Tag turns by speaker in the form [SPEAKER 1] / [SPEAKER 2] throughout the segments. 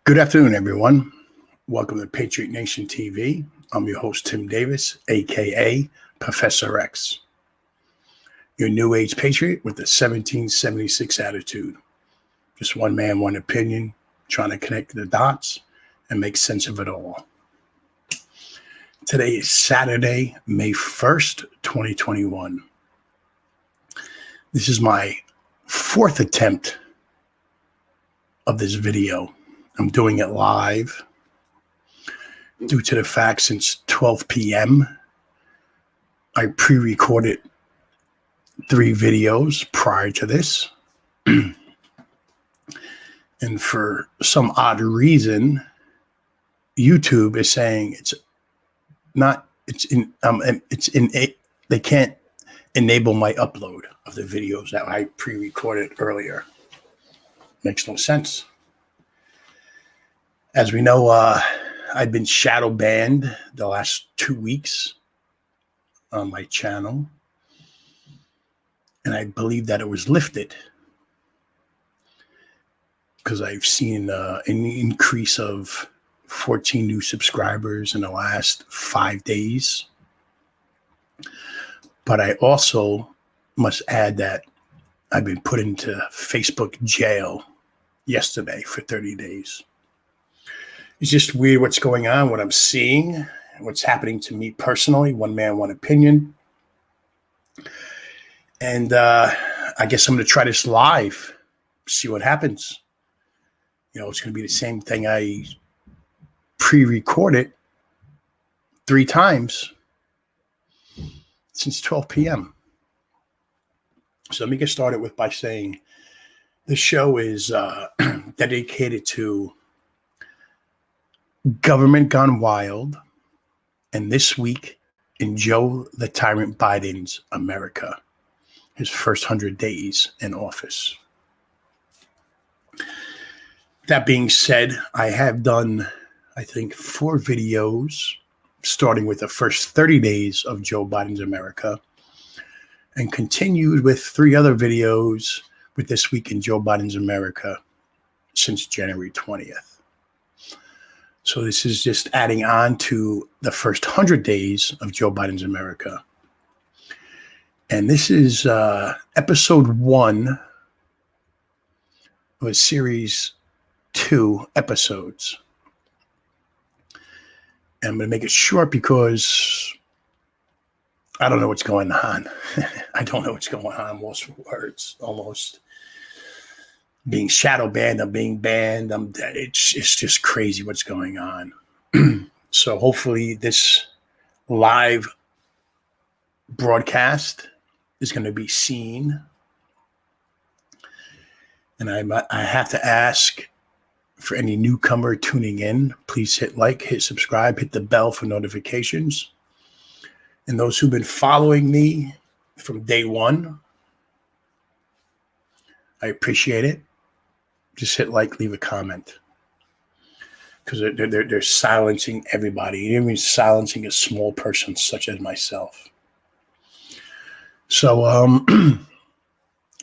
[SPEAKER 1] Good afternoon, everyone. Welcome to Patriot Nation TV. I'm your host, Tim Davis, aka Professor X, your new age patriot with the 1776 attitude. Just one man, one opinion, trying to connect the dots and make sense of it all. Today is Saturday, May 1st, 2021. This is my fourth attempt of this video. I'm doing it live due to the fact since 12 p.m. I pre-recorded 3 videos prior to this. And for some odd reason, YouTube is saying they can't enable my upload of the videos that I pre-recorded earlier. Makes no sense. As we know, I've been shadow banned the last 2 weeks on my channel, and I believe that it was lifted because I've seen an increase of 14 new subscribers in the last 5 days. But I also must add that I've been put into Facebook jail yesterday for 30 days. It's just weird what's going on, what I'm seeing, what's happening to me personally. One man, one opinion. And I guess I'm going to try this live, see what happens. You know, it's going to be the same thing I pre-recorded 3 times since 12 p.m. So let me get started by saying this show is dedicated to government gone wild, and this week in Joe the Tyrant Biden's America, his first 100 days in office. That being said, I have done, I think, 4 videos, starting with the first 30 days of Joe Biden's America, and continued with 3 other videos with this week in Joe Biden's America since January 20th. So this is just adding on to the first 100 days of Joe Biden's America. And this is episode 1 of a series 2 episodes. And I'm going to make it short because I don't know what's going on. I don't know what's going on. I'm lost for words, almost. Being shadow banned, I'm being banned. It's just crazy what's going on. So hopefully this live broadcast is going to be seen. And I have to ask for any newcomer tuning in, please hit like, hit subscribe, hit the bell for notifications. And those who've been following me from day one, I appreciate it. Just hit like, leave a comment. Because they're silencing everybody, even silencing a small person such as myself. So,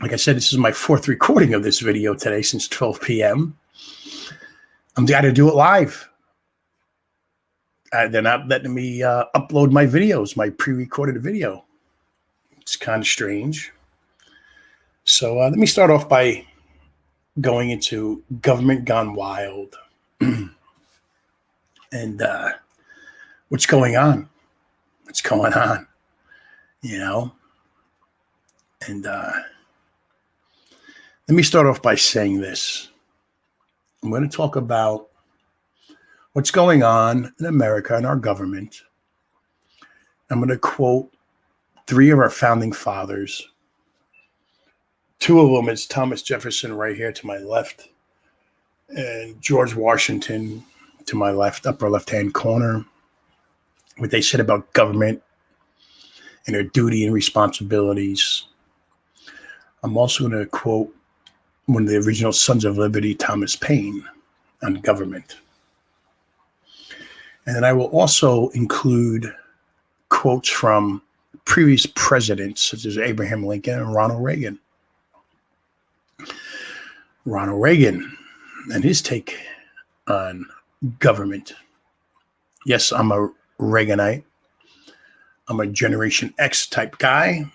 [SPEAKER 1] like I said, this is my 4th recording of this video today since 12 p.m. I'm got to do it live. They're not letting me upload my videos, my pre-recorded video. It's kind of strange. So let me start off by going into government gone wild and what's going on, you know? And let me start off by saying this. I'm going to talk about what's going on in America and our government. I'm going to quote 3 of our founding fathers. 2 of them is Thomas Jefferson right here to my left, and George Washington to my left, upper left-hand corner. What they said about government and their duty and responsibilities. I'm also going to quote one of the original Sons of Liberty, Thomas Paine, on government. And then I will also include quotes from previous presidents, such as Abraham Lincoln and Ronald Reagan. Ronald Reagan and his take on government. Yes, I'm a Reaganite. I'm a Generation X type guy.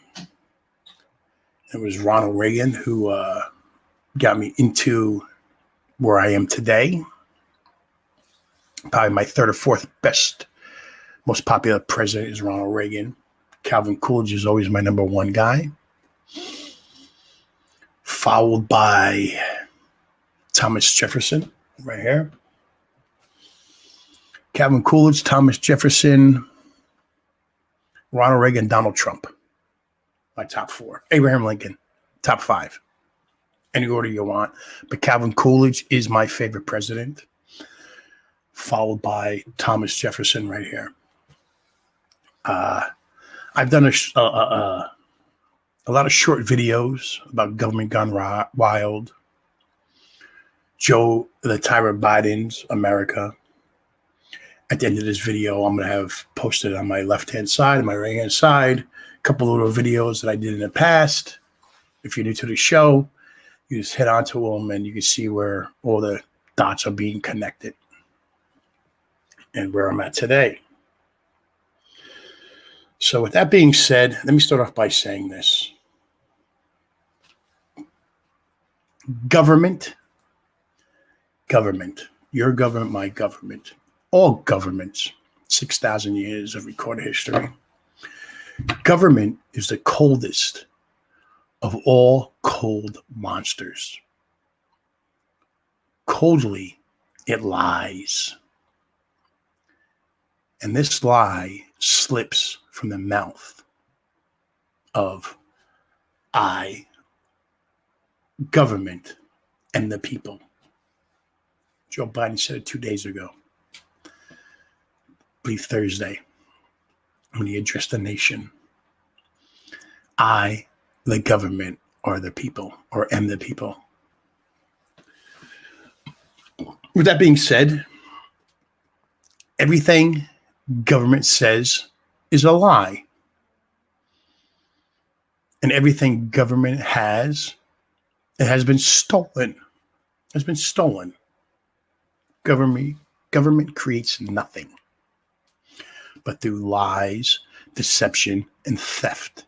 [SPEAKER 1] It was Ronald Reagan who got me into where I am today. Probably my third or fourth best, most popular president is Ronald Reagan. Calvin Coolidge is always my number one guy. Followed by Thomas Jefferson, right here. Calvin Coolidge, Thomas Jefferson, Ronald Reagan, Donald Trump. My top four. Abraham Lincoln, top five. Any order you want. But Calvin Coolidge is my favorite president. Followed by Thomas Jefferson right here. I've done a lot of short videos about government gone wild. Joe, the Tyrant Biden's America. At the end of this video, I'm going to have posted on my left-hand side and my right-hand side a couple little videos that I did in the past. If you're new to the show, you just head onto them and you can see where all the dots are being connected and where I'm at today. So with that being said, let me start off by saying this. Government, your government, my government, all governments, 6,000 years of recorded history. Government is the coldest of all cold monsters. Coldly, it lies. And this lie slips from the mouth of I, government, and the people. Joe Biden said it 2 days ago, I believe Thursday, when he addressed the nation. I, the government, are the people, or am the people. With that being said, everything government says is a lie. And everything government has, it has been stolen. Has been stolen. Government creates nothing but through lies, deception, and theft.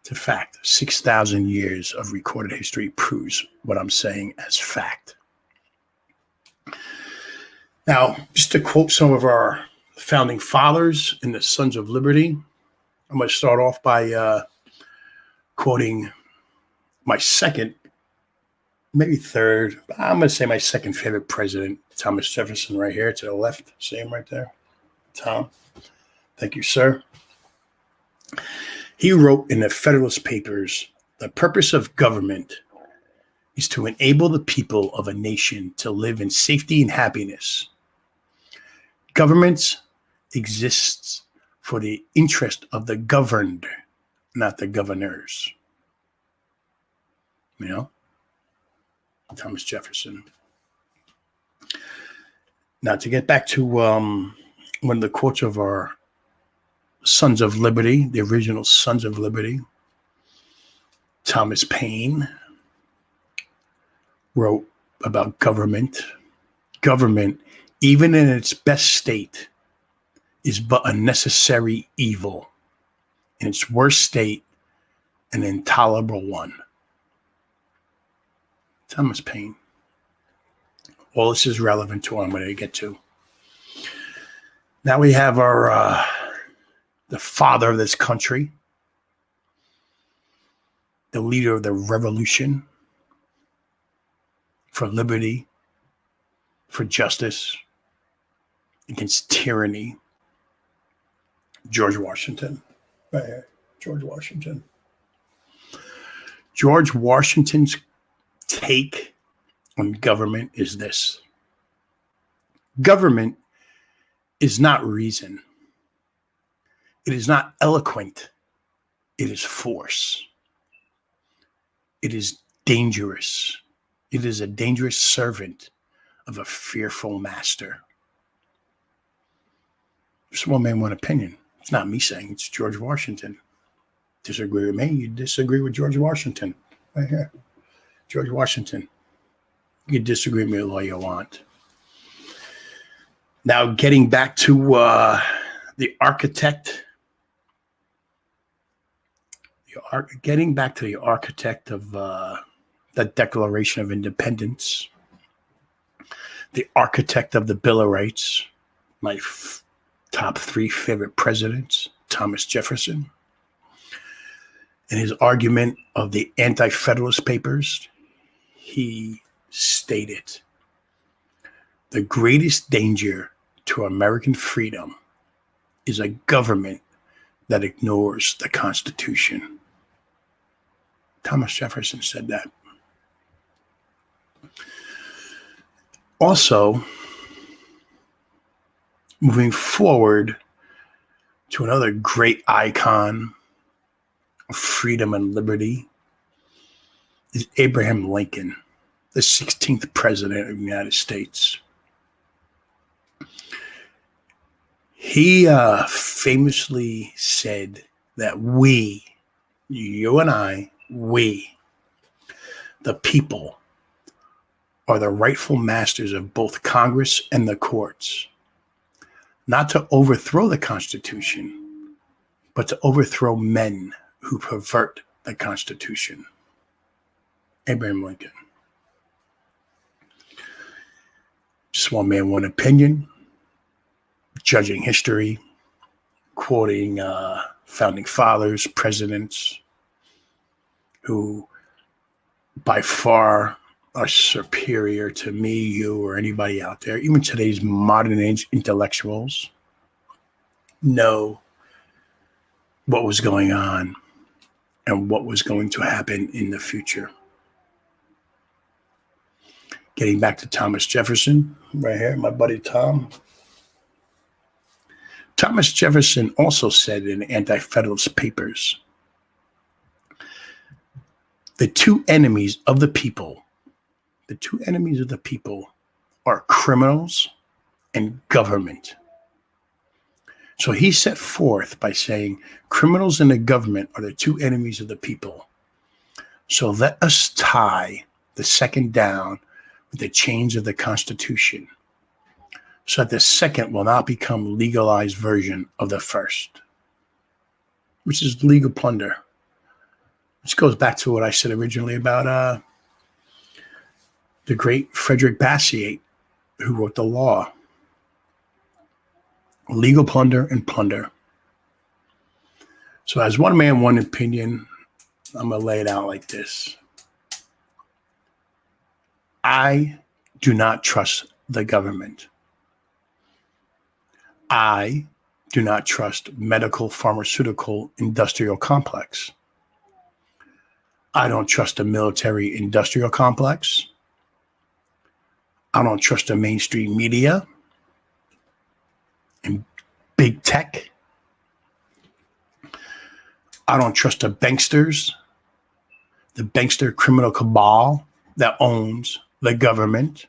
[SPEAKER 1] It's a fact. 6,000 years of recorded history proves what I'm saying as fact. Now, just to quote some of our founding fathers and the Sons of Liberty, I'm going to start off by quoting my second, maybe third, I'm going to say my second favorite president, Thomas Jefferson, right here to the left. See him right there? Tom. Thank you, sir. He wrote in the Federalist Papers, the purpose of government is to enable the people of a nation to live in safety and happiness. Governments exists for the interest of the governed, not the governors. You know? Thomas Jefferson. Now, to get back to one of the quotes of our Sons of Liberty, the original Sons of Liberty, Thomas Paine wrote about government. Government, even in its best state, is but a necessary evil. In its worst state, an intolerable one. Thomas Paine. All this is relevant to what I'm going to get to. Now we have our the father of this country, the leader of the revolution for liberty, for justice, against tyranny, George Washington. Right here, George Washington. George Washington's take on government is this. Government is not reason. It is not eloquent. It is force. It is dangerous. It is a dangerous servant of a fearful master. Just one man, one opinion. It's not me saying, it's George Washington. Disagree with me, you disagree with George Washington. Right here. George Washington. You can disagree with me all you want. Now, getting back to the architect. Getting back to the architect of the Declaration of Independence, the architect of the Bill of Rights, my top 3 favorite presidents, Thomas Jefferson. In his argument of the Anti-Federalist Papers, he stated, "The greatest danger to American freedom is a government that ignores the Constitution." Thomas Jefferson said that. Also, moving forward to another great icon of freedom and liberty is Abraham Lincoln, the 16th president of the United States. He famously said that we, you and I, we, the people, are the rightful masters of both Congress and the courts, not to overthrow the Constitution, but to overthrow men who pervert the Constitution. Abraham Lincoln. Just one man, one opinion, judging history, quoting founding fathers, presidents, who by far are superior to me, you, or anybody out there. Even today's modern age intellectuals know what was going on and what was going to happen in the future. Getting back to Thomas Jefferson, right here, my buddy Tom. Thomas Jefferson also said in Anti-Federalist Papers, the two enemies of the people are criminals and government. So he set forth by saying criminals and the government are the two enemies of the people. So let us tie the second down with the chains of the Constitution, so that the second will not become legalized version of the first, which is legal plunder. Which goes back to what I said originally about the great Frederick Bastiat, who wrote the law. Legal plunder and plunder. So as one man, one opinion, I'm going to lay it out like this. I do not trust the government. I do not trust medical, pharmaceutical, industrial complex. I don't trust the military industrial complex. I don't trust the mainstream media and big tech. I don't trust the banksters, the bankster criminal cabal that owns the government.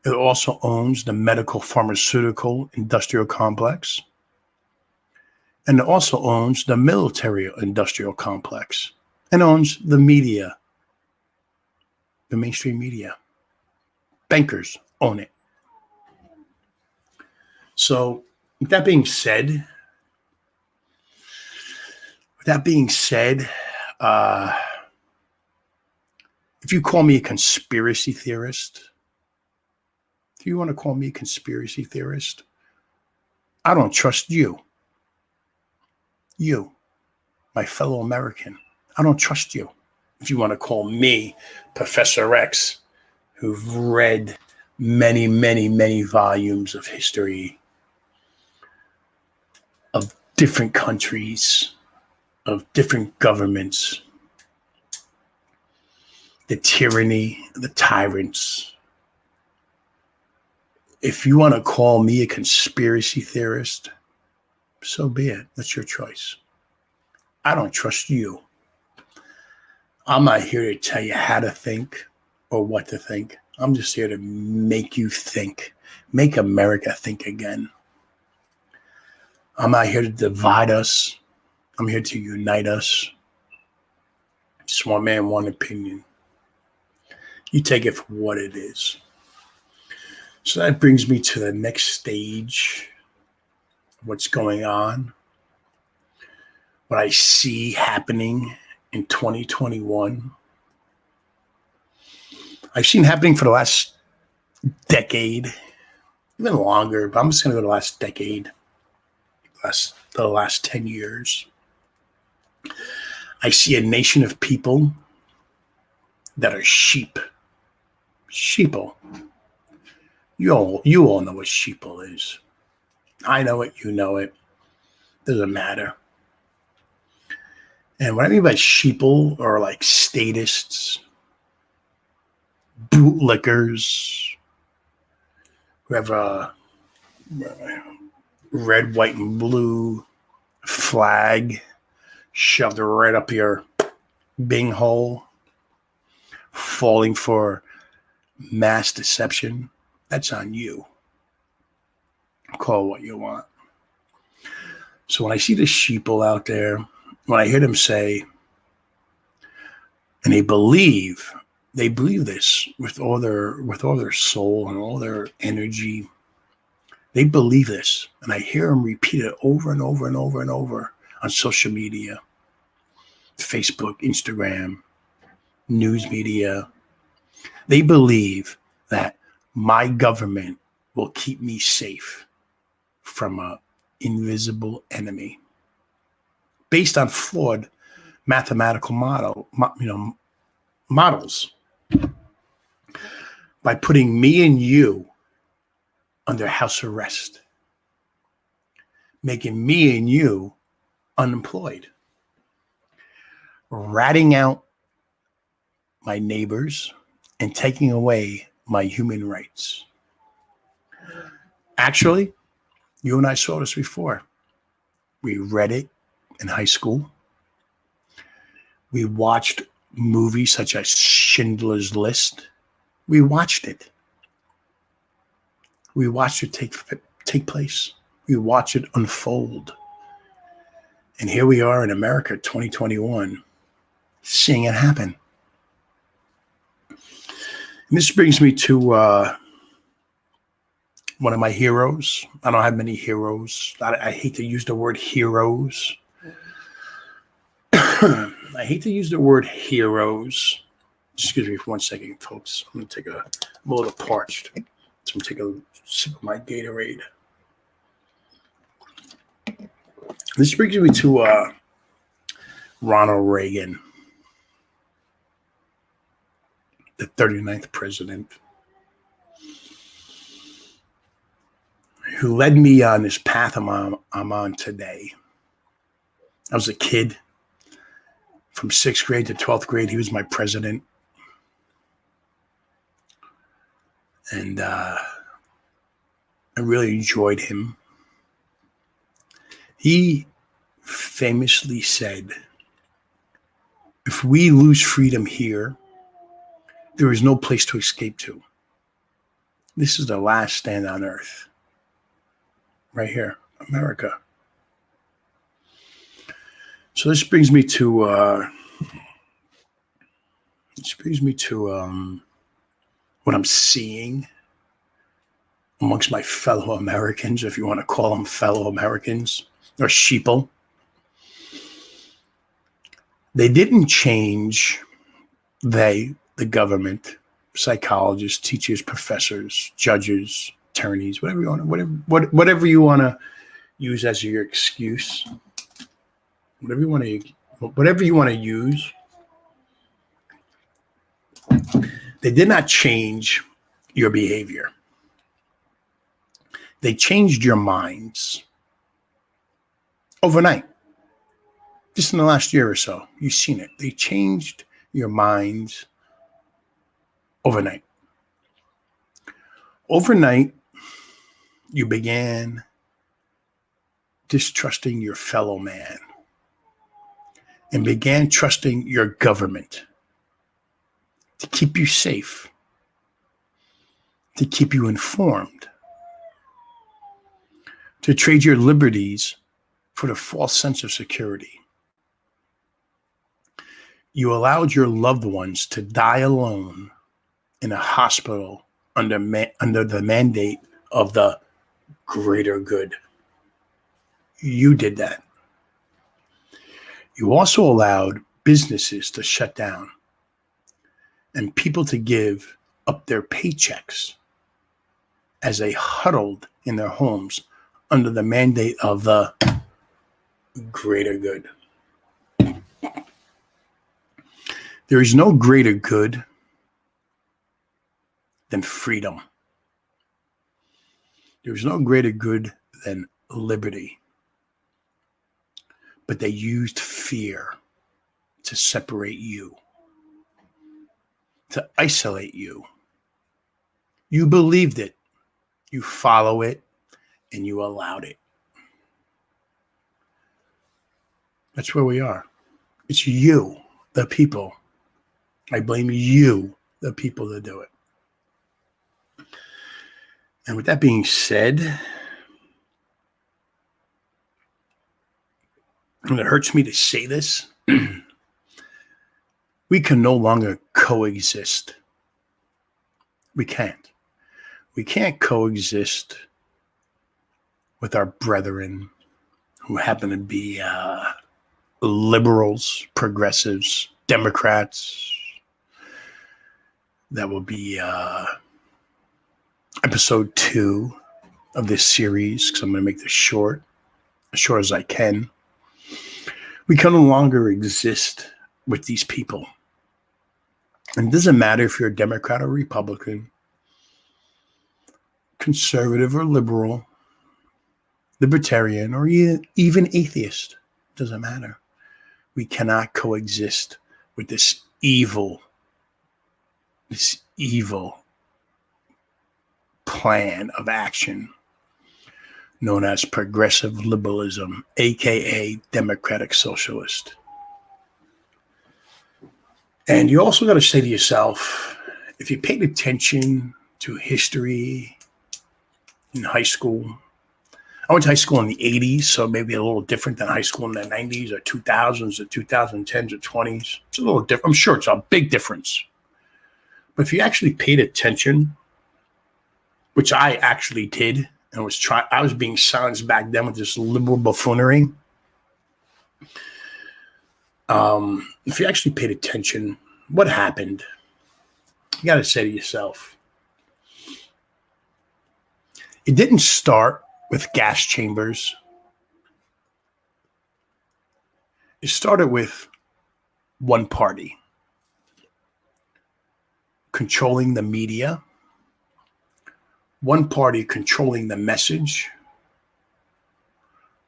[SPEAKER 1] It also owns the medical, pharmaceutical, industrial complex. And it also owns the military industrial complex and owns the media, the mainstream media. Bankers own it. So with that being said, if you call me a conspiracy theorist, if you want to call me a conspiracy theorist, I don't trust you. You, my fellow American, I don't trust you. If you want to call me Professor X, who've read many, many, many volumes of history of different countries, of different governments, the tyranny, the tyrants. If you want to call me a conspiracy theorist, so be it. That's your choice. I don't trust you. I'm not here to tell you how to think or what to think. I'm just here to make you think. Make America think again. I'm not here to divide us. I'm here to unite us. Just one man, one opinion. You take it for what it is. So that brings me to the next stage. What's going on? What I see happening in 2021. I've seen happening for the last decade, even longer, but I'm just going to go to the last decade, the last 10 years. I see a nation of people that are sheep. Sheeple. You all know what sheeple is. I know it, you know it. Doesn't matter. And what I mean by sheeple are like statists, bootlickers, who have a red, white, and blue flag shoved right up your bing hole, falling for mass deception. That's on you. Call it what you want. So when I see the sheeple out there, when I hear them say, and they believe this with all their soul and all their energy. They believe this, and I hear them repeat it over and over and over and over on social media, Facebook, Instagram, news media. They believe that my government will keep me safe from an invisible enemy, based on flawed mathematical models, by putting me and you under house arrest, making me and you unemployed, ratting out my neighbors, and taking away my human rights. Actually, you and I saw this before. We read it in high school. We watched movies such as Schindler's List. We watched it. We watched it take place. We watched it unfold. And here we are in America, 2021, seeing it happen. And this brings me to one of my heroes. I don't have many heroes. I hate to use the word heroes. I hate to use the word heroes. Excuse me for 1 second, folks. I'm a little parched. So I'm going to take a sip of my Gatorade. This brings me to Ronald Reagan, the 39th president, who led me on this path I'm on today. I was a kid. From 6th grade to 12th grade, he was my president. And I really enjoyed him. He famously said, if we lose freedom here, there is no place to escape to. This is the last stand on earth. Right here, America. So this brings me to what I'm seeing amongst my fellow Americans, if you want to call them fellow Americans, or sheeple. They didn't change, the government, psychologists, teachers, professors, judges, attorneys, whatever you want to use as your excuse. Whatever you want to use. They did not change your behavior. They changed your minds overnight. Just in the last year or so, you've seen it. They changed your minds overnight. Overnight, you began distrusting your fellow man and began trusting your government to keep you safe, to keep you informed, to trade your liberties for the false sense of security. You allowed your loved ones to die alone in a hospital under the mandate of the greater good. You did that. You also allowed businesses to shut down and people to give up their paychecks as they huddled in their homes under the mandate of the greater good. There is no greater good than freedom. There is no greater good than liberty. But they used fear to separate you, to isolate you. You believed it, you follow it, and you allowed it. That's where we are. It's you, the people. I blame you, the people, to do it. And with that being said, and it hurts me to say this, we can no longer coexist. We can't. We can't coexist with our brethren who happen to be liberals, progressives, Democrats. That will be episode 2 of this series, because I'm going to make this short, as short as I can. We can no longer exist with these people. And it doesn't matter if you're a Democrat or Republican, conservative or liberal, libertarian, or even atheist. It doesn't matter. We cannot coexist with this evil plan of action known as progressive liberalism, aka democratic socialist. And you also got to say to yourself, if you paid attention to history in high school, I went to high school in the 80s, so maybe a little different than high school in the 90s or 2000s or 2010s or 20s. It's a little different. I'm sure it's a big difference. But if you actually paid attention, which I actually did, and I was being silenced back then with this liberal buffoonery. If you actually paid attention, what happened? You got to say to yourself, it didn't start with gas chambers. It started with one party controlling the media, one party controlling the message,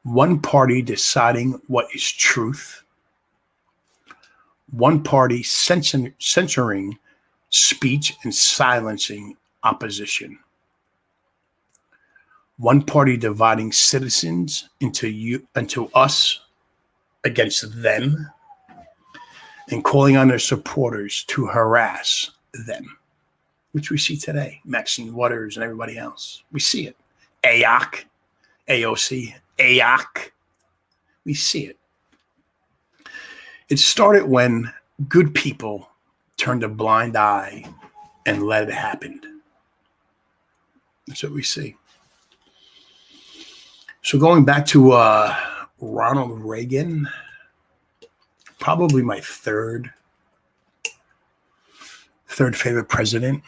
[SPEAKER 1] one party deciding what is truth, one party censoring speech and silencing opposition, one party dividing citizens into us against them, and calling on their supporters to harass them, which we see today. Maxine Waters and everybody else. We see it. AOC, we see it. It started when good people turned a blind eye and let it happen. That's what we see. So going back to Ronald Reagan, probably my third favorite president.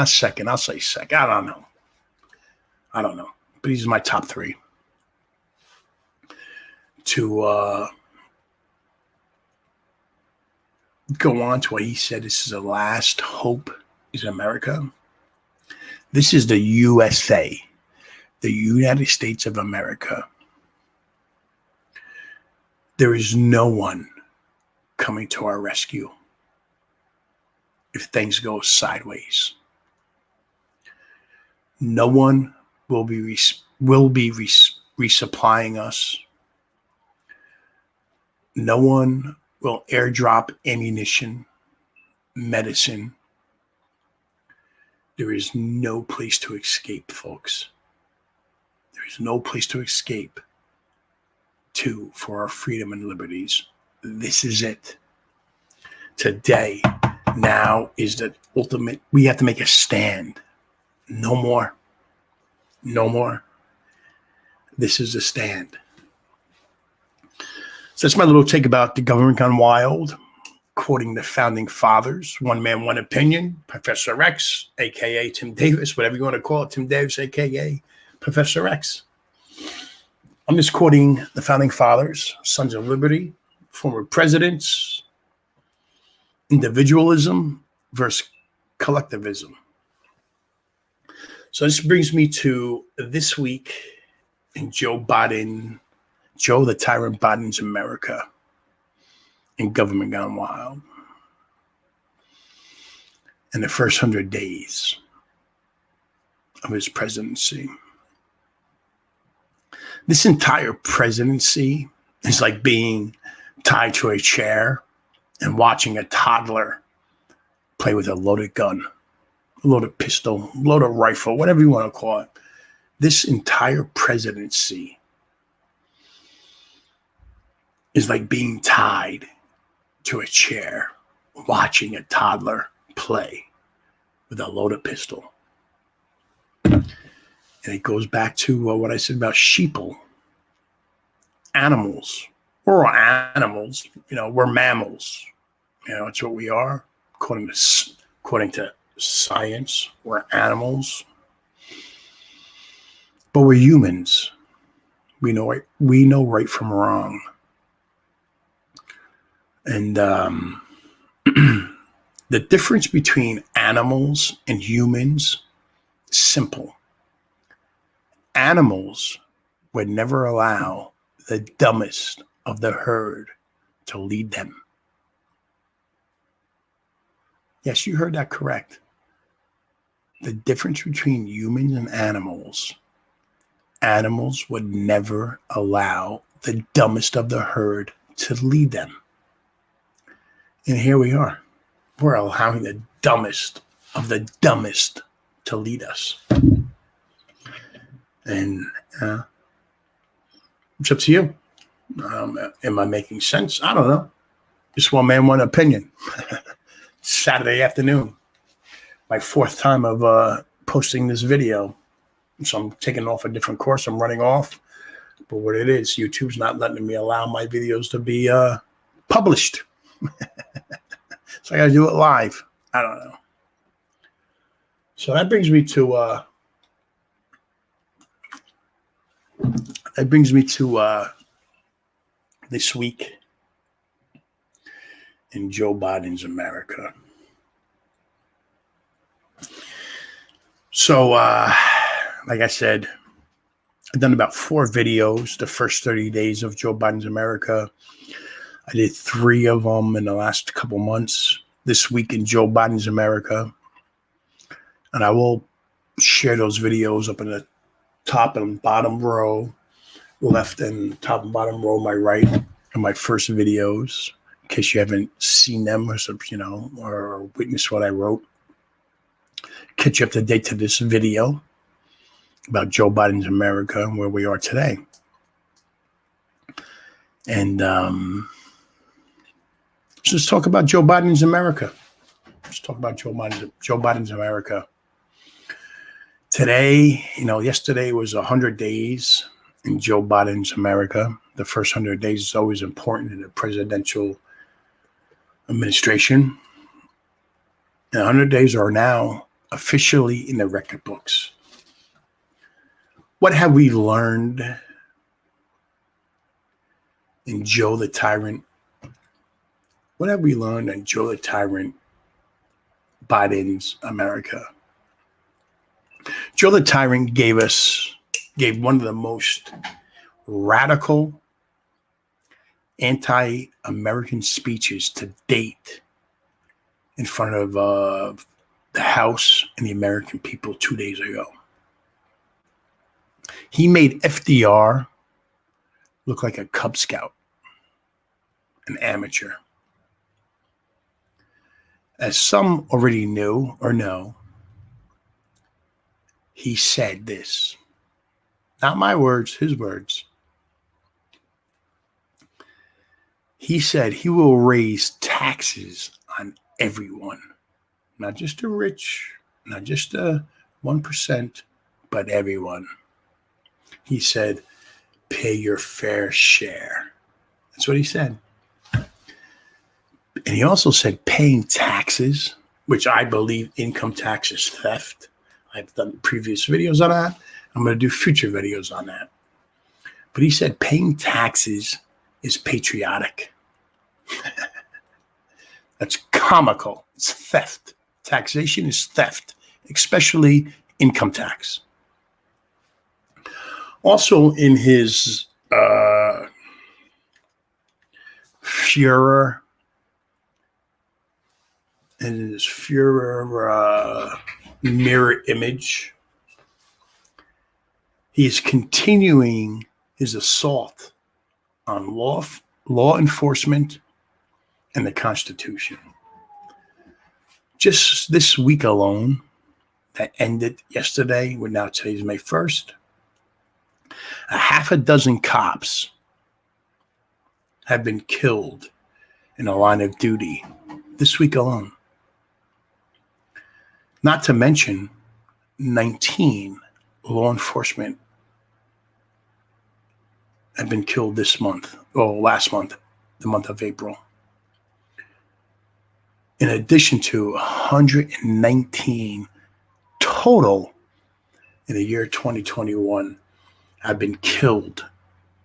[SPEAKER 1] Second. I'll say second. I don't know. But he's my top 3. To go on to what he said, this is the last hope is America. This is the USA, the United States of America. There is no one coming to our rescue if things go sideways. No one will be resupplying us. No one will airdrop ammunition, medicine. There is no place to escape, folks. There is no place to escape for our freedom and liberties. This is it. today now is the ultimate. We have to make a stand. No more. No more. This is a stand. So that's my little take about the government gone wild, quoting the founding fathers. One man, one opinion. Professor X, a.k.a. Tim Davis, whatever you want to call it. Tim Davis, a.k.a. Professor X. I'm just quoting the founding fathers, Sons of Liberty, former presidents, individualism versus collectivism. So this brings me to this week in Joe the Tyrant Biden's America and government gone wild. In the first 100 days of his presidency. This entire presidency is like being tied to a chair and watching a toddler play with a loaded gun, a loaded pistol, loaded rifle, whatever you want to call it. This entire presidency is like being tied to a chair, watching a toddler play with a loaded pistol. And it goes back to what I said about sheeple. Animals. We're all animals. We're mammals. It's what we are. According to science, we're animals. But we're humans. We know right from wrong. And the difference between animals and humans is simple. Animals would never allow the dumbest of the herd to lead them. Yes, you heard that correct. The difference between humans and animals would never allow the dumbest of the herd to lead them. And here we are. We're allowing the dumbest of the dumbest to lead us. And it's up to you. Am I making sense? I don't know. Just one man, one opinion. Saturday afternoon. My fourth time of posting this video. So I'm taking off a different course. I'm running off. But what it is, YouTube's not letting me allow my videos to be published. So I got to do it live. I don't know. So that brings me to this week in Joe Biden's America. So, like I said, I've done about 4 videos the first 30 days of Joe Biden's America. I did 3 of them in the last couple months. This week in Joe Biden's America. And I will share those videos up in the top and bottom row, left and top and bottom row, my right, and my first videos, in case you haven't seen them or witnessed what I wrote. Catch you up to date to this video about Joe Biden's America and where we are today. And let's talk about Joe Biden's America. Let's talk about Joe Biden's America. Today, yesterday was 100 days in Joe Biden's America. The first 100 days is always important in a presidential administration. And 100 days are now officially in the record books. What have we learned in Joe the Tyrant? What have we learned in Joe the Tyrant Biden's America? Joe the Tyrant gave one of the most radical anti-American speeches to date in front of the House and the American people 2 days ago. He made FDR look like a Cub Scout, an amateur. As some already knew or know, he said this. Not my words, his words. He said he will raise taxes on everyone, not just the rich, not just the 1%, but everyone. He said, pay your fair share. That's what he said. And he also said paying taxes, which I believe income tax is theft. I've done previous videos on that. I'm going to do future videos on that. But he said paying taxes is patriotic. That's comical. It's theft. Taxation is theft, especially income tax. Also in his furor, mirror image, he is continuing his assault on law enforcement and the Constitution. Just this week alone, that ended yesterday, now today's May 1st, a half a dozen cops have been killed in the line of duty this week alone. Not to mention 19 law enforcement have been killed this month, or last month, the month of April. In addition to 119 total in the year 2021 have been killed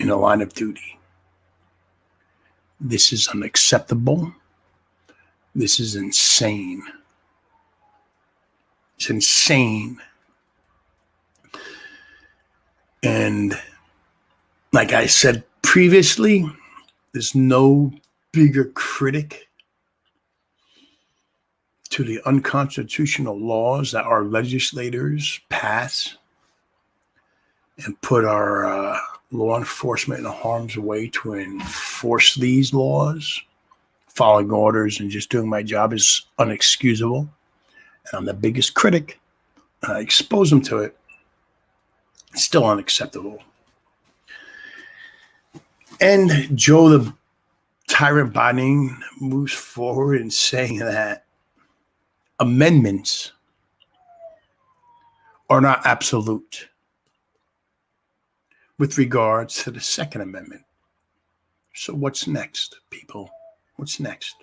[SPEAKER 1] in the line of duty. This is unacceptable. This is insane. It's insane. And like I said previously, there's no bigger critic to the unconstitutional laws that our legislators pass and put our law enforcement in harm's way to enforce these laws. Following orders and just doing my job is unexcusable. And I'm the biggest critic. I expose them to it. It's still unacceptable. And Joe the Tyrant Biden moves forward in saying that amendments are not absolute with regards to the Second Amendment. So what's next, people? What's next?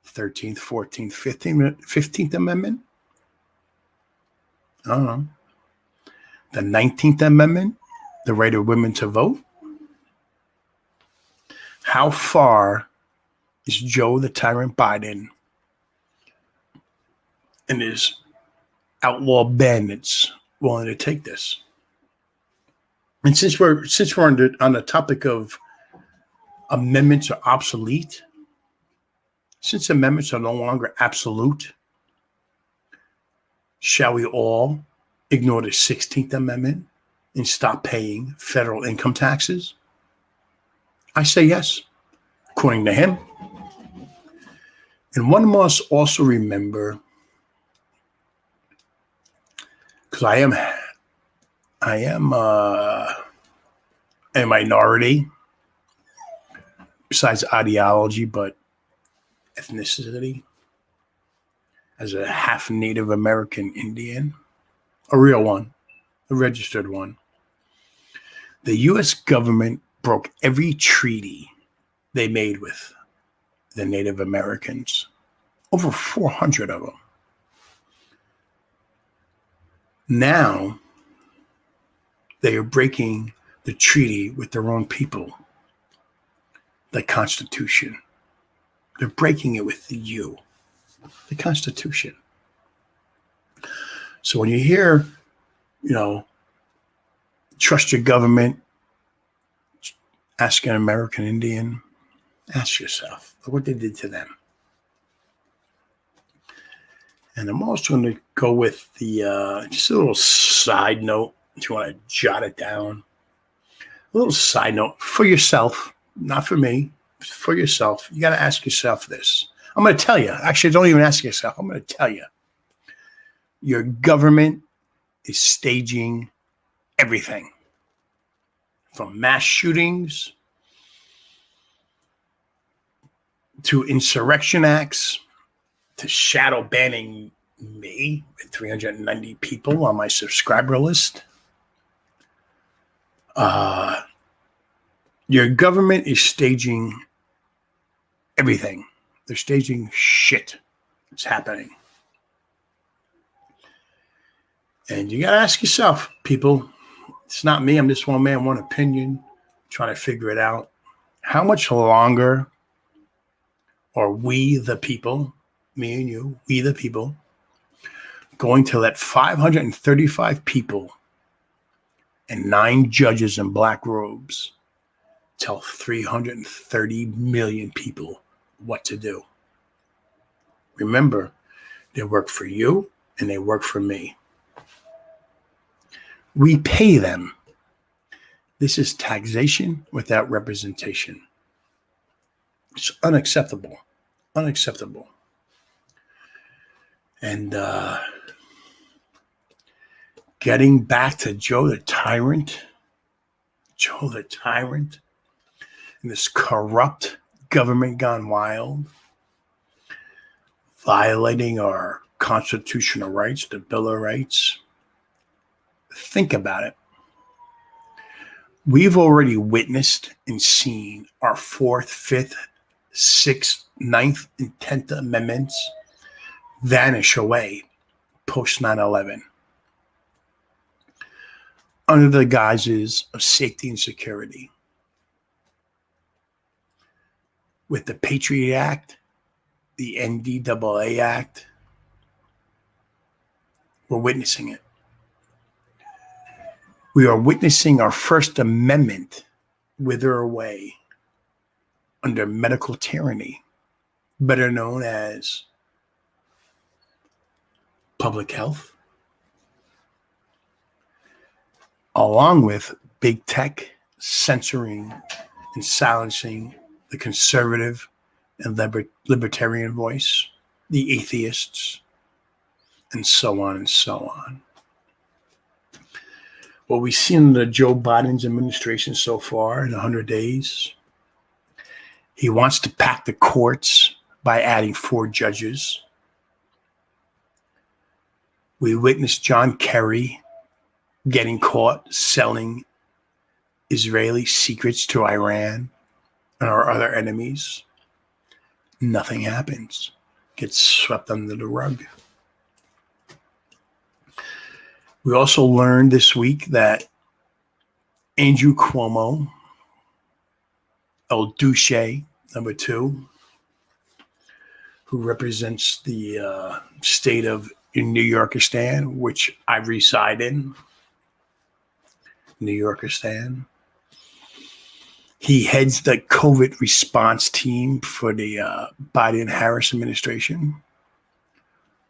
[SPEAKER 1] 13th, 14th, 15th Amendment? I don't know. The 19th Amendment, the right of women to vote? How far is Joe the Tyrant Biden and his outlaw bandits willing to take this? And since we're on the topic of amendments are obsolete, since amendments are no longer absolute, shall we all ignore the 16th Amendment and stop paying federal income taxes? I say yes, according to him. And one must also remember, because I am a minority, besides ideology, but ethnicity, as a half Native American Indian, a real one, a registered one. The U.S. government broke every treaty they made with the Native Americans, over 400 of them. Now, they are breaking the treaty with their own people, the Constitution. They're breaking it with you, the Constitution. So when you hear, trust your government, ask an American Indian, ask yourself, look what they did to them. And I'm also going to go with the, just a little side note, if you want to jot it down. A little side note for yourself, not for me, for yourself. You got to ask yourself this. I'm going to tell you. Actually, don't even ask yourself. I'm going to tell you. Your government is staging everything, from mass shootings to insurrection acts, to shadow banning me with 390 people on my subscriber list. Your government is staging everything. They're staging shit. It's happening. And you got to ask yourself, people, it's not me. I'm just one man, one opinion, trying to figure it out. How much longer are we, the people, me and you, we, the people, going to let 535 people and 9 judges in black robes tell 330 million people what to do? Remember, they work for you and they work for me. We pay them. This is taxation without representation. It's unacceptable. Unacceptable. And getting back to Joe the Tyrant. Joe the Tyrant. And this corrupt government gone wild. Violating our constitutional rights, the Bill of Rights. Think about it. We've already witnessed and seen our 4th, 5th, 6th, 9th, and 10th Amendments vanish away post 9/11 under the guises of safety and security. With the Patriot Act, the NDAA Act, we're witnessing it. We are witnessing our First Amendment wither away under medical tyranny, better known as public health, along with big tech censoring and silencing the conservative and libertarian voice, the atheists, and so on and so on. What we've seen in the Joe Biden's administration so far in 100 days, he wants to pack the courts by adding 4 judges. We witnessed John Kerry getting caught selling Israeli secrets to Iran and our other enemies. Nothing happens. Gets swept under the rug. We also learned this week that Andrew Cuomo, El Duce, number 2, who represents the state of New Yorkistan, which I reside in, New Yorkistan. He heads the COVID response team for the Biden-Harris administration,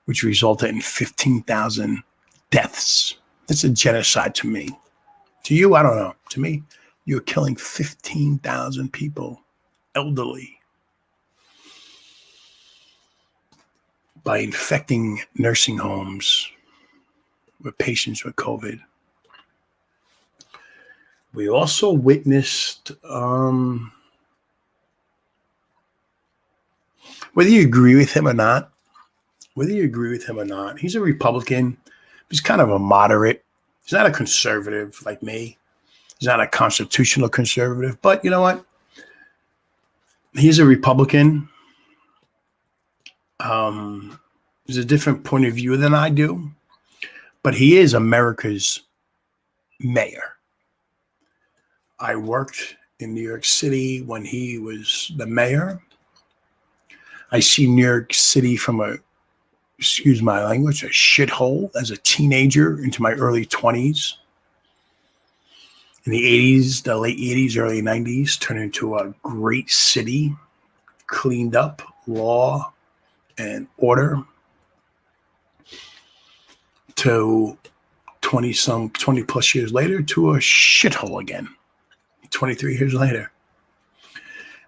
[SPEAKER 1] which resulted in 15,000 deaths. That's a genocide to me. To you, I don't know. To me, you're killing 15,000 people, elderly, by infecting nursing homes with patients with COVID. We also witnessed, whether you agree with him or not, he's a Republican. He's kind of a moderate. He's not a conservative like me. He's not a constitutional conservative. But you know what? He's a Republican. There's a different point of view than I do. But he is America's mayor. I worked in New York City when he was the mayor. I see New York City from a, excuse my language, a shithole as a teenager into my early 20s. In the 80s, the late 80s, early 90s, turned into a great city, cleaned up, law and order, to 20 plus years later to a shithole again, 23 years later.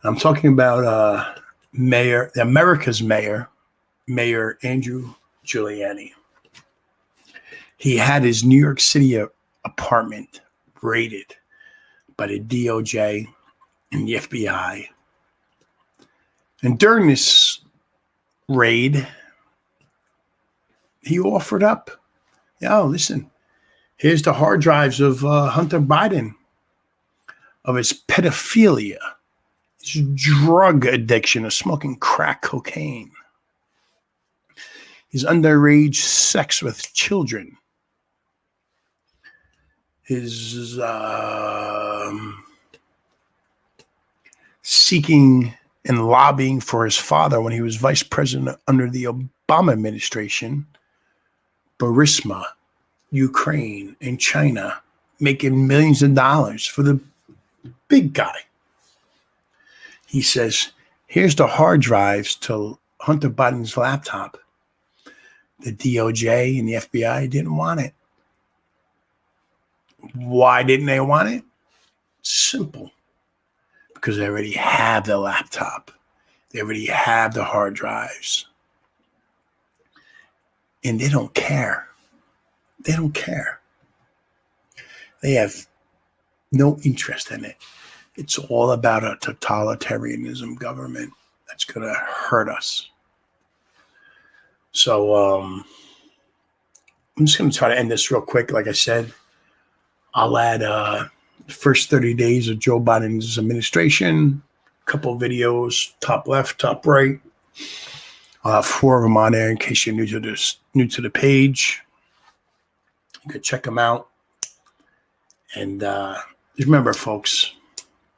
[SPEAKER 1] I'm talking about America's mayor, Mayor Andrew Giuliani. He had his New York City apartment raided by the DOJ and the FBI. And during this raid, he offered up, listen, here's the hard drives of Hunter Biden, of his pedophilia, his drug addiction of smoking crack cocaine, his underage sex with children, his seeking and lobbying for his father when he was vice president under the Obama administration, Burisma, Ukraine, and China, making millions of dollars for the big guy. He says, here's the hard drives to Hunter Biden's laptop. The DOJ and the FBI didn't want it. Why didn't they want it? Simple. Because they already have the laptop. They already have the hard drives. And they don't care. They don't care. They have no interest in it. It's all about a totalitarianism government that's going to hurt us. So I'm just going to try to end this real quick. Like I said, I'll add the first 30 days of Joe Biden's administration, a couple of videos, top left, top right. I'll have 4 of them on there in case you're new to the page. You can check them out. And just remember, folks,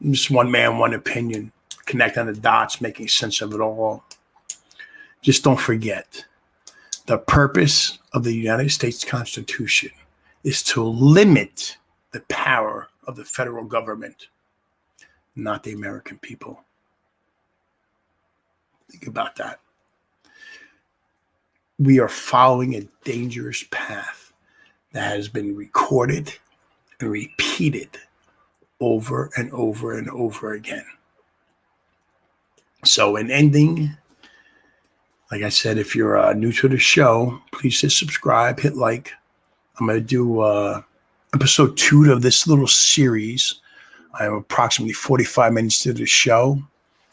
[SPEAKER 1] just one man, one opinion, connecting the dots, making sense of it all. Just don't forget, the purpose of the United States Constitution is to limit the power of the federal government, not the American people. Think about that. We are following a dangerous path that has been recorded and repeated over and over and over again. So in ending, like I said, if you're new to the show, please hit subscribe, hit like. I'm going to do episode 2 of this little series. I am approximately 45 minutes to the show.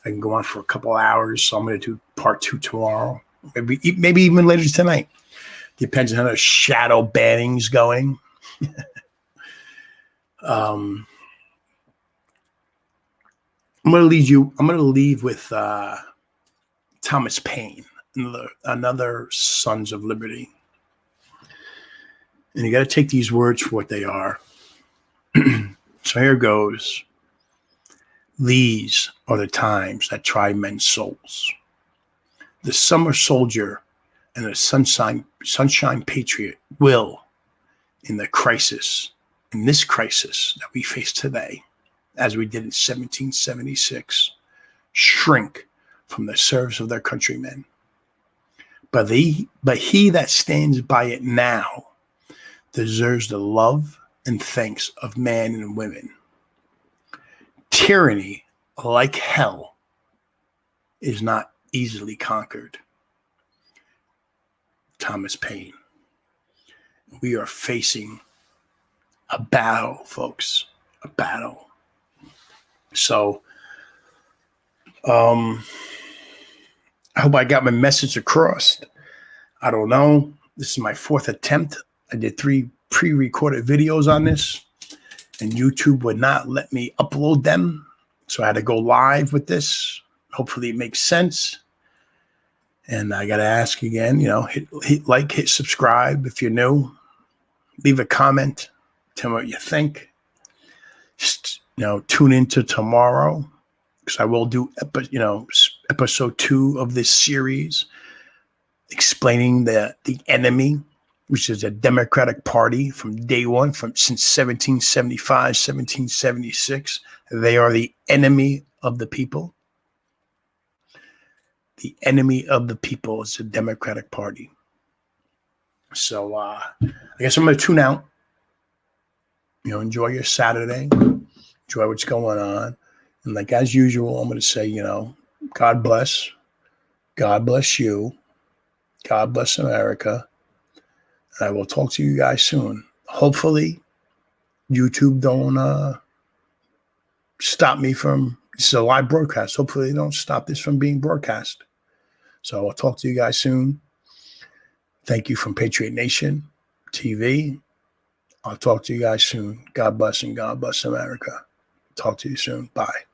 [SPEAKER 1] I can go on for a couple hours, so I'm going to do part 2 tomorrow. Maybe even later tonight. Depends on how the shadow banning's going. I'm going to leave with Thomas Paine, another Sons of Liberty. And you got to take these words for what they are. So here goes. These are the times that try men's souls. The summer soldier and the sunshine patriot will, in this crisis that we face today, as we did in 1776, shrink from the service of their countrymen. But he that stands by it now deserves the love and thanks of men and women. Tyranny, like hell, is not easily conquered. Thomas Paine. We are facing a battle, folks, a battle. So, I hope I got my message across. I don't know. This is my 4th attempt. I did 3 pre-recorded videos on this, and YouTube would not let me upload them. So I had to go live with this. Hopefully it makes sense. And I got to ask again, hit like, hit subscribe if you're new. Leave a comment. Tell me what you think. Just, tune into tomorrow, because I will do, episode 2 of this series, explaining the enemy, which is a Democratic Party from day one, since 1775, 1776. They are the enemy of the people. The enemy of the people is the Democratic Party. So I guess I'm going to tune out. Enjoy your Saturday. Enjoy what's going on. And like as usual, I'm going to say, God bless. God bless you. God bless America. And I will talk to you guys soon. Hopefully, YouTube don't stop me from This is a live broadcast. Hopefully they don't stop this from being broadcast. So I'll talk to you guys soon. Thank you from Patriot Nation TV. I'll talk to you guys soon. God bless and God bless America. Talk to you soon. Bye.